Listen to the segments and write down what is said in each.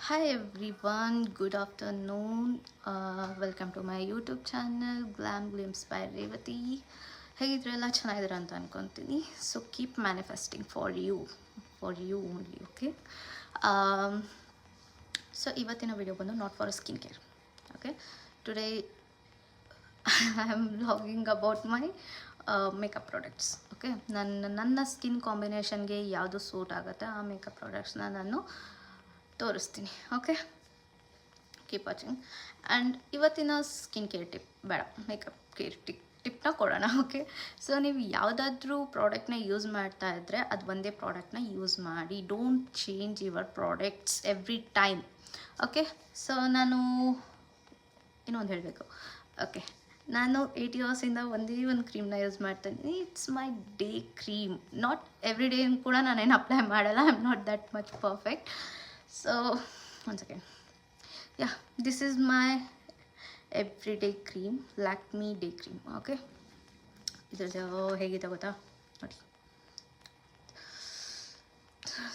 Hi everyone, good afternoon. Welcome to my YouTube channel Glam Glimpse by Revati. ಹೇಗಿದ್ರೆಲ್ಲ ಚೆನ್ನಾಗಿದ್ದೀರಾ ಅಂತ ಅನ್ಕೊತೀನಿ. So keep manifesting for you only. Okay, so ಇವತ್ತಿನ video ಬಂದು not for skin care. Okay, today I am vlogging about my makeup products. Okay, ನನ್ನ skin ಕಾಂಬಿನೇಷನ್ಗೆ ಯಾವುದು suit ಆಗುತ್ತೆ ಆ ಮೇಕಪ್ ಪ್ರಾಡಕ್ಟ್ಸ್ನ ನಾನು ತೋರಿಸ್ತೀನಿ. Okay, keep watching. ಆ್ಯಂಡ್ ಇವತ್ತಿನ ಸ್ಕಿನ್ ಕೇರ್ ಟಿಪ್ ಬೇಡ, ಮೇಕಪ್ ಕೇರ್ ಟಿಪ್ನ ಕೊಡೋಣ. ಓಕೆ, ಸೊ ನೀವು ಯಾವುದಾದ್ರೂ ಪ್ರಾಡಕ್ಟ್ನ ಯೂಸ್ ಮಾಡ್ತಾ ಇದ್ದರೆ ಅದು ಒಂದೇ ಪ್ರಾಡಕ್ಟ್ನ ಯೂಸ್ ಮಾಡಿ. Don't change your products every time. Okay, so ನಾನು ಇನ್ನೊಂದು ಹೇಳಬೇಕು. ಓಕೆ, ನಾನು 8 ಇಯರ್ಸಿಂದ ಒಂದೇ ಒಂದು ಕ್ರೀಮ್ನ ಯೂಸ್ ಮಾಡ್ತಾಯಿದ್ದೀನಿ. It's my day cream. Not every day ಕೂಡ ನಾನೇನು ಅಪ್ಲೈ ಮಾಡಲ್ಲ. I am not that much perfect. So one second. Yeah, this is my everyday cream, Lakme day cream. Okay, ಇದ್ರದ್ದು ಹೇಗಿದೆ ಗೊತ್ತಾ ನೋಡಿ.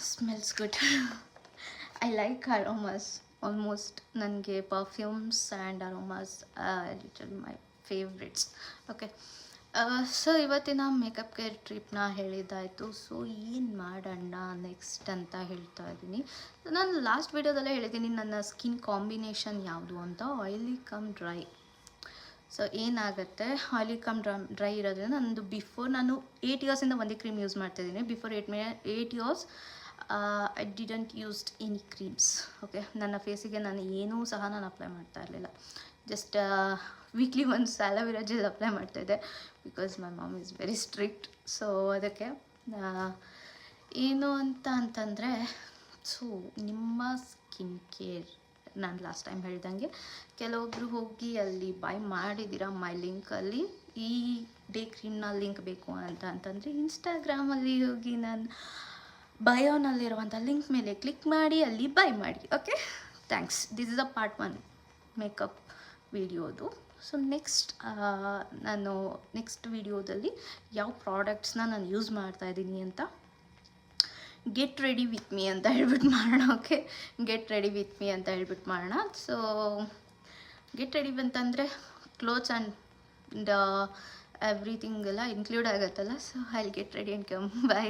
Smells good. I like aromas. Almost ನನಗೆ perfumes and aromas literally my favourites. Okay, so ಇವತ್ತಿನ makeup care ಟ್ರಿಪ್ನ ಹೇಳಿದ್ದಾಯಿತು. So ಏನು ಮಾಡೋಣ ನೆಕ್ಸ್ಟ್ ಅಂತ ಹೇಳ್ತಾ ಇದ್ದೀನಿ. ನಾನು ಲಾಸ್ಟ್ ವೀಡಿಯೋದಲ್ಲೇ ಹೇಳಿದ್ದೀನಿ ನನ್ನ ಸ್ಕಿನ್ ಕಾಂಬಿನೇಷನ್ ಯಾವುದು ಅಂತ, ಆಯಿಲಿ ಕಮ್ ಡ್ರೈ. ಸೊ ಏನಾಗುತ್ತೆ, ಆಯಿಲಿ ಕಮ್ ಡ್ರೈ ಇರೋದ್ರಿಂದ ನಂದು ಬಿಫೋರ್ ನಾನು 8 ಇಯರ್ಸಿಂದ ಒಂದೇ ಕ್ರೀಮ್ ಯೂಸ್ ಮಾಡ್ತಾಯಿದ್ದೀನಿ. Before 8 years I didn't used any creams. Okay, ನನ್ನ ಫೇಸಿಗೆ ನಾನು ಏನೂ ಸಹ ನಾನು ಅಪ್ಲೈ ಮಾಡ್ತಾ ಇರಲಿಲ್ಲ. ಜಸ್ಟ್ ವೀಕ್ಲಿ ಒಂದು ಆಲೋವೆರಾ ಜೆಲ್ ಅಪ್ಲೈ ಮಾಡ್ತಾಯಿದ್ದೆ, because my mom is very strict. So ಅದಕ್ಕೆ ಏನು ಅಂತಂದರೆ, ಸೊ ನಿಮ್ಮ ಸ್ಕಿನ್ ಕೇರ್ ನಾನು ಲಾಸ್ಟ್ ಟೈಮ್ ಹೇಳ್ದಂಗೆ ಕೆಲವೊಬ್ಬರು ಹೋಗಿ ಅಲ್ಲಿ ಬೈ ಮಾಡಿದ್ದೀರಾ ಮೈ ಲಿಂಕಲ್ಲಿ. ಈ ಡೇ ಕ್ರೀಮ್ನ ಲಿಂಕ್ ಬೇಕು ಅಂತಂದರೆ ಇನ್ಸ್ಟಾಗ್ರಾಮಲ್ಲಿ ಹೋಗಿ ನಾನು ಬಯೋನಲ್ಲಿರುವಂಥ ಲಿಂಕ್ ಮೇಲೆ ಕ್ಲಿಕ್ ಮಾಡಿ ಅಲ್ಲಿ ಬೈ ಮಾಡಿ. Okay, thanks. This is a part 1 makeup ವಿಡಿಯೋದು. ಸೊ ನಾನು ನೆಕ್ಸ್ಟ್ ವಿಡಿಯೋದಲ್ಲಿ ಯಾವ ಪ್ರಾಡಕ್ಟ್ಸ್ನ ನಾನು ಯೂಸ್ ಮಾಡ್ತಾಯಿದ್ದೀನಿ ಅಂತ ಗೆಟ್ ರೆಡಿ ವಿತ್ ಮೀ ಅಂತ ಹೇಳ್ಬಿಟ್ಟು ಮಾಡೋಣ. Okay, get ready with me ಅಂತ ಹೇಳ್ಬಿಟ್ಟು ಮಾಡೋಣ. ಸೊ ಗೆಟ್ ರೆಡಿ ಅಂತಂದರೆ ಕ್ಲೋತ್ಸ್ ಆ್ಯಂಡ್ ಎವ್ರಿಥಿಂಗ್ ಎಲ್ಲ ಇನ್ಕ್ಲೂಡ್ ಆಗುತ್ತಲ್ಲ. So I will get ready and come. By.